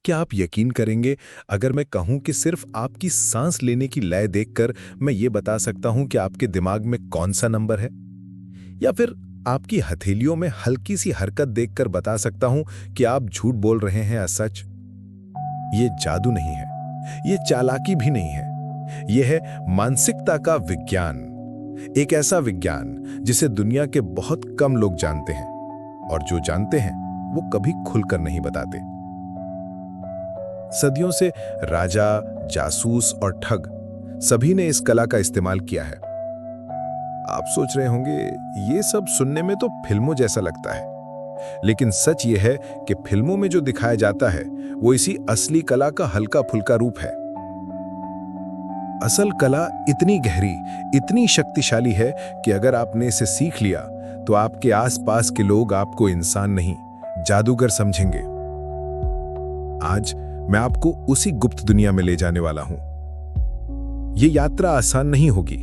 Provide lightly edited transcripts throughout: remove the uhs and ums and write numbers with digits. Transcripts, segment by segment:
क्या आप यकीन करेंगे अगर मैं कहूं कि सिर्फ आपकी सांस लेने की लय देखकर मैं ये बता सकता हूं कि आपके दिमाग में कौन सा नंबर है? या फिर आपकी हथेलियों में हल्की सी हरकत देखकर बता सकता हूं कि आप झूठ बोल रहे हैं या सच? ये जादू नहीं है, ये चालाकी भी नहीं है, ये है मानसिकता का विज्ञान। एक ऐसा विज्ञान जिसे दुनिया के बहुत कम लोग जानते हैं, और जो जानते हैं वो कभी खुलकर नहीं बताते। सदियों से राजा, जासूस और ठग सभी ने इस कला का इस्तेमाल किया है। आप सोच रहे होंगे ये सब सुनने में तो फिल्मों जैसा लगता है, लेकिन सच ये है कि फिल्मों में जो दिखाया जाता है वो इसी असली कला का हल्का फुल्का रूप है। असल कला इतनी गहरी, इतनी शक्तिशाली है कि अगर आपने इसे सीख लिया तो आपके आसपास के लोग आपको इंसान नहीं, जादूगर समझेंगे। आज मैं आपको उसी गुप्त दुनिया में ले जाने वाला हूं। यह यात्रा आसान नहीं होगी।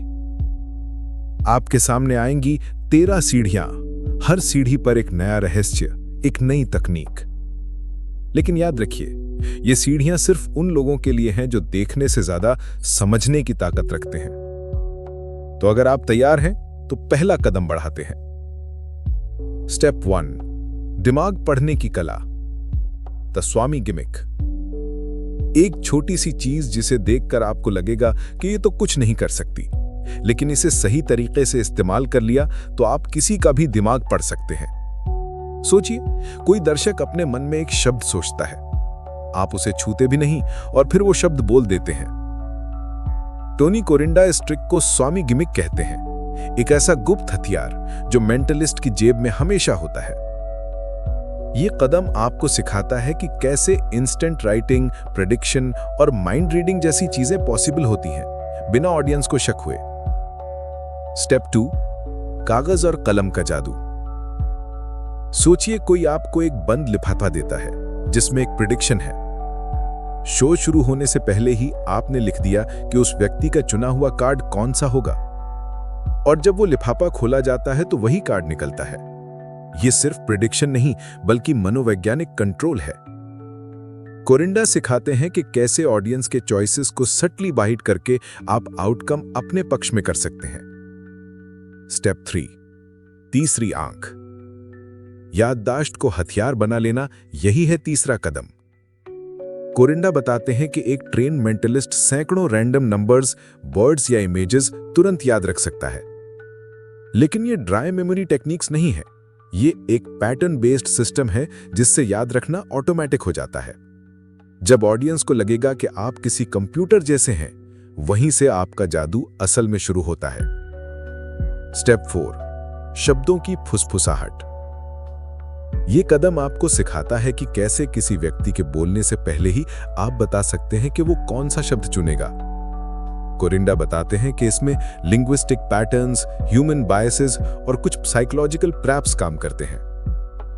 आपके सामने आएंगी 13 सीढ़ियां, हर सीढ़ी पर एक नया रहस्य, एक नई तकनीक। लेकिन याद रखिए, ये सीढ़ियां सिर्फ उन लोगों के लिए हैं जो देखने से ज्यादा समझने की ताकत रखते हैं। तो अगर आप तैयार हैं तो पहला कदम बढ़ाते हैं। स्टेप 1, दिमाग पढ़ने की कला, द स्वामी गिमिक। एक छोटी सी चीज जिसे देखकर आपको लगेगा कि ये तो कुछ नहीं कर सकती, लेकिन इसे सही तरीके से इस्तेमाल कर लिया तो आप किसी का भी दिमाग पढ़ सकते हैं। सोचिए, कोई दर्शक अपने मन में एक शब्द सोचता है, आप उसे छूते भी नहीं और फिर वो शब्द बोल देते हैं। टोनी कोरिंडा इस ट्रिक को स्वामी गिमिक कहते हैं, एक ऐसा गुप्त हथियार जो मेंटलिस्ट की जेब में हमेशा होता है। ये कदम आपको सिखाता है कि कैसे इंस्टेंट राइटिंग, प्रेडिक्शन और माइंड रीडिंग जैसी चीजें पॉसिबल होती हैं बिना ऑडियंस को शक हुए। स्टेप 2, कागज और कलम का जादू। सोचिए, कोई आपको एक बंद लिफाफा देता है जिसमें एक प्रेडिक्शन है। शो शुरू होने से पहले ही आपने लिख दिया कि उस व्यक्ति का चुना हुआ कार्ड कौन सा होगा, और जब वो लिफाफा खोला जाता है तो वही कार्ड निकलता है। ये सिर्फ प्रेडिक्शन नहीं बल्कि मनोवैज्ञानिक कंट्रोल है। कोरिंडा सिखाते हैं कि कैसे ऑडियंस के चॉइसेस को सटली बाइट करके आप आउटकम अपने पक्ष में कर सकते हैं। स्टेप 3, तीसरी आंख। याददाश्त को हथियार बना लेना, यही है तीसरा कदम। कोरिंडा बताते हैं कि एक ट्रेन मेंटलिस्ट सैकड़ों रैंडम नंबर्स, वर्ड्स या इमेजेस तुरंत याद रख सकता है। लेकिन ये ड्राई मेमोरी टेक्निक्स नहीं है, ये एक पैटर्न बेस्ड सिस्टम है जिससे याद रखना ऑटोमेटिक हो जाता है। जब ऑडियंस को लगेगा कि आप किसी कंप्यूटर जैसे हैं, वहीं से आपका जादू असल में शुरू होता है। स्टेप 4, शब्दों की फुसफुसाहट। ये कदम आपको सिखाता है कि कैसे किसी व्यक्ति के बोलने से पहले ही आप बता सकते हैं कि वो कौन सा शब्द चुनेगा। कोरिंडा बताते हैं कि इसमें लिंग्विस्टिक पैटर्न्स, ह्यूमन बायसेस और कुछ साइकोलॉजिकल ट्रैप्स काम करते हैं।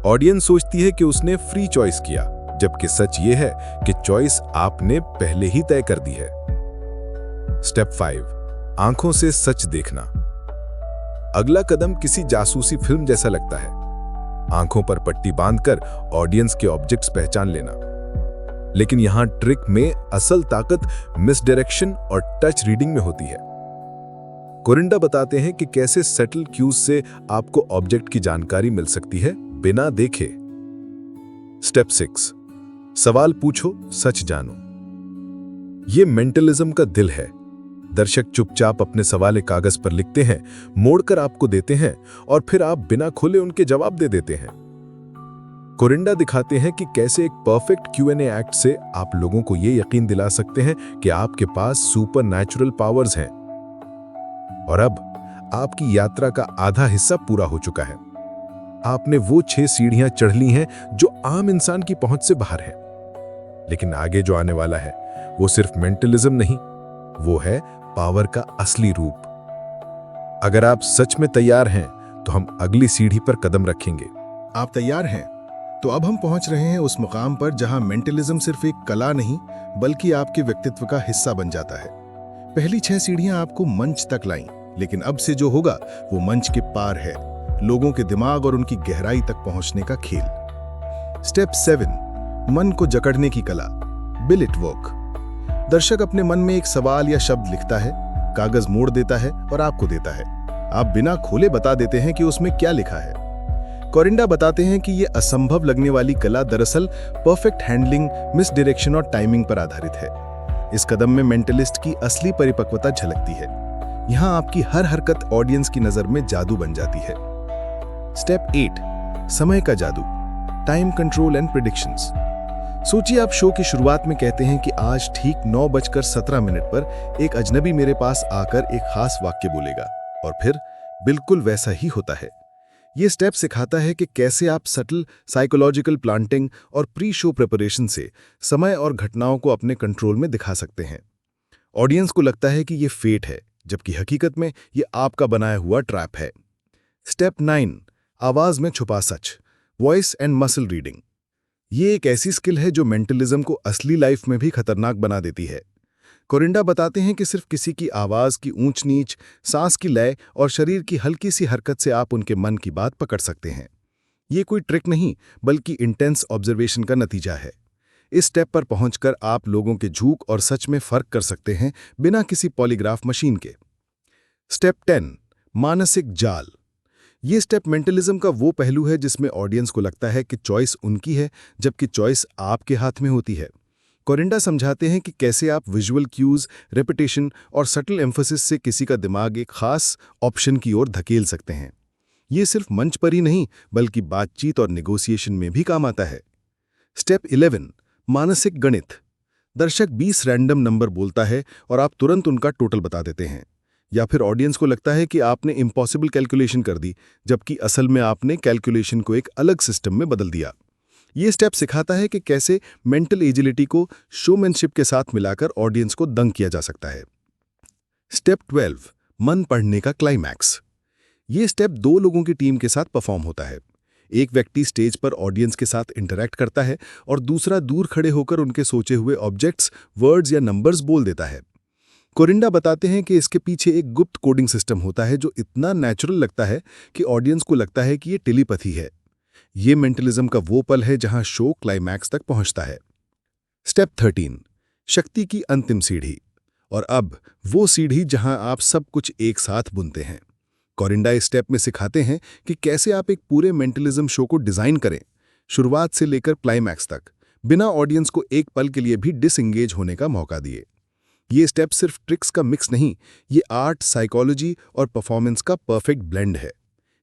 ऑडियंस सोचती है कि उसने फ्री चॉइस किया, जबकि सच ये है कि चॉइस आपने पहले ही तय कर दी है। स्टेप 5, आंखों से सच देखना। अगला कदम किसी जासूसी फिल्म जैसा लगता है। आंखों पर पट्टी बांधकर ऑडियंस के ऑब्जेक्ट्स पहचान लेना। लेकिन यहां ट्रिक में असल ताकत मिसडायरेक्शन और टच रीडिंग में होती है। कोरिंडा बताते हैं कि कैसे सटल क्यूज से आपको ऑब्जेक्ट की जानकारी मिल सकती है बिना देखे। स्टेप 6, सवाल पूछो, सच जानो। यह मेंटलिज्म का दिल है। दर्शक चुपचाप अपने सवाल एक कागज पर लिखते हैं, मोड़कर आपको देते हैं और फिर आप बिना खोले उनके जवाब दे देते हैं। कोरिंडा दिखाते हैं कि कैसे एक परफेक्ट Q&A एक्ट से आप लोगों को यह यकीन दिला सकते हैं कि आपके पास सुपर नेचुरल पावर्स हैं। और अब आपकी यात्रा का आधा हिस्सा पूरा हो चुका है। आपने वो 6 सीढ़ियां चढ़ ली हैं जो आम इंसान की पहुंच से बाहर है। लेकिन आगे जो आने वाला है वो सिर्फ मेंटलिज्म नहीं, वो है पावर का असली रूप। अगर आप सच में तैयार हैं तो हम अगली सीढ़ी पर कदम रखेंगे। आप तैयार हैं? तो अब हम पहुंच रहे हैं उस मुकाम पर जहां मेंटलिज्म सिर्फ एक कला नहीं बल्कि आपके व्यक्तित्व का हिस्सा बन जाता है। पहली 6 सीढ़ियां आपको मंच तक लाईं, लेकिन अब से जो होगा वो मंच के पार है, लोगों के दिमाग और उनकी गहराई तक पहुंचने का खेल। स्टेप 7, मन को जकड़ने की कला, बिलिट वर्क। दर्शक अपने मन में एक सवाल या शब्द लिखता है, कागज मोड़ देता है और आपको देता है। आप बिना खोले बता देते हैं कि उसमें क्या लिखा है। कोरिंडा बताते हैं कि यह असंभव लगने वाली कला दरअसल परफेक्ट हैंडलिंग, मिसडायरेक्शन और टाइमिंग पर आधारित है। इस कदम में मेंटलिस्ट की असली परिपक्वता झलकती है। यहां आपकी हर हरकत ऑडियंस की नजर में जादू बन जाती है। स्टेप 8, समय का जादू, टाइम कंट्रोल एंड प्रेडिक्शंस। सोचिए आप शो की शुरुआत में कहते हैं कि आज ठीक 9:17 पर एक अजनबी मेरे पास आकर एक खास वाक्य बोलेगा, और फिर बिल्कुल वैसा ही होता है। ये स्टेप सिखाता है कि कैसे आप सटल साइकोलॉजिकल प्लांटिंग और प्री शो प्रिपरेशन से समय और घटनाओं को अपने कंट्रोल में दिखा सकते हैं। ऑडियंस को लगता है कि ये फेट है, जबकि हकीकत में ये आपका बनाया हुआ ट्रैप है। स्टेप 9, आवाज में छुपा सच, वॉइस एंड मसल रीडिंग। ये एक ऐसी स्किल है जो मेंटलिज्म को असली लाइफ में भी खतरनाक बना देती है। कोरिंडा बताते हैं कि सिर्फ किसी की आवाज की ऊंच नीच, सांस की लय और शरीर की हल्की सी हरकत से आप उनके मन की बात पकड़ सकते हैं। ये कोई ट्रिक नहीं, बल्कि इंटेंस ऑब्जर्वेशन का नतीजा है। इस स्टेप पर पहुंचकर आप लोगों के झूठ और सच में फर्क कर सकते हैं, बिना किसी पॉलीग्राफ मशीन के। स्टेप 10, मानसिक जाल। ये स्टेप मेंटलिज्म का वो पहलू है जिसमें ऑडियंस को लगता है कि चॉइस उनकी है, जबकि चॉइस आपके हाथ में होती है। कोरिंडा समझाते हैं कि कैसे आप विजुअल क्यूज, रेपिटेशन और सटल एम्फोसिस से किसी का दिमाग एक खास ऑप्शन की ओर धकेल सकते हैं। ये सिर्फ मंच पर ही नहीं, बल्कि बातचीत और नेगोशिएशन में भी काम आता है। स्टेप 11, मानसिक गणित। दर्शक 20 रैंडम नंबर बोलता है और आप तुरंत उनका टोटल बता देते हैं, या फिर ऑडियंस को लगता है कि आपने इम्पॉसिबल कैलकुलेशन कर दी, जबकि असल में आपने कैलकुलेशन को एक अलग सिस्टम में बदल दिया। ये स्टेप सिखाता है कि कैसे मेंटल एजिलिटी को शोमैनशिप के साथ मिलाकर ऑडियंस को दंग किया जा सकता है। स्टेप 12, मन पढ़ने का क्लाइमैक्स। ये स्टेप 2 लोगों की टीम के साथ परफॉर्म होता है। एक व्यक्ति स्टेज पर ऑडियंस के साथ इंटरैक्ट करता है और दूसरा दूर खड़े होकर उनके सोचे हुए ऑब्जेक्ट्स, वर्ड्स या नंबर्स बोल देता है। कोरिंडा बताते हैं कि इसके पीछे एक गुप्त कोडिंग सिस्टम होता है जो इतना नेचुरल लगता है कि ऑडियंस को लगता है कि ये टेलीपैथी है। ये मेंटलिज्म का वो पल है जहां शो क्लाइमैक्स तक पहुंचता है। स्टेप 13, शक्ति की अंतिम सीढ़ी। और अब वो सीढ़ी जहां आप सब कुछ एक साथ बुनते हैं। कोरिंडा इस स्टेप में सिखाते हैं कि कैसे आप एक पूरे मेंटलिज्म शो को डिजाइन करें, शुरुआत से लेकर क्लाइमैक्स तक, बिना ऑडियंस को एक पल के लिए भी डिसएंगेज होने का मौका दिए। ये स्टेप सिर्फ ट्रिक्स का मिक्स नहीं, ये आर्ट, साइकोलॉजी और परफॉर्मेंस का परफेक्ट ब्लेंड है।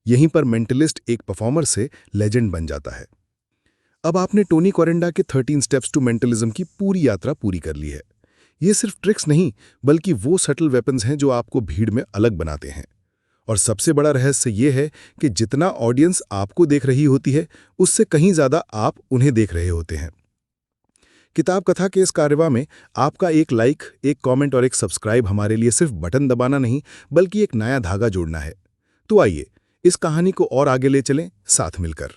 यहीं पर मेंटलिस्ट एक परफॉर्मर से लेजेंड बन जाता है। अब आपने टोनी कोरिंडा के 13 स्टेप्स टू मेंटलिज्म की पूरी यात्रा पूरी कर ली है। ये सिर्फ ट्रिक्स नहीं, बल्कि वो सटल वेपन्स हैं जो आपको भीड़ में अलग बनाते हैं। और सबसे बड़ा रहस्य ये है कि जितना ऑडियंस आपको देख रही होती है, उससे कहीं ज्यादा आप उन्हें देख रहे होते हैं। किताब कथा के इस कार्यक्रम में आपका एक लाइक, एक कमेंट और एक सब्सक्राइब हमारे लिए सिर्फ बटन दबाना नहीं, बल्कि एक नया धागा जोड़ना है। तो आइए इस कहानी को और आगे ले चलें, साथ मिलकर।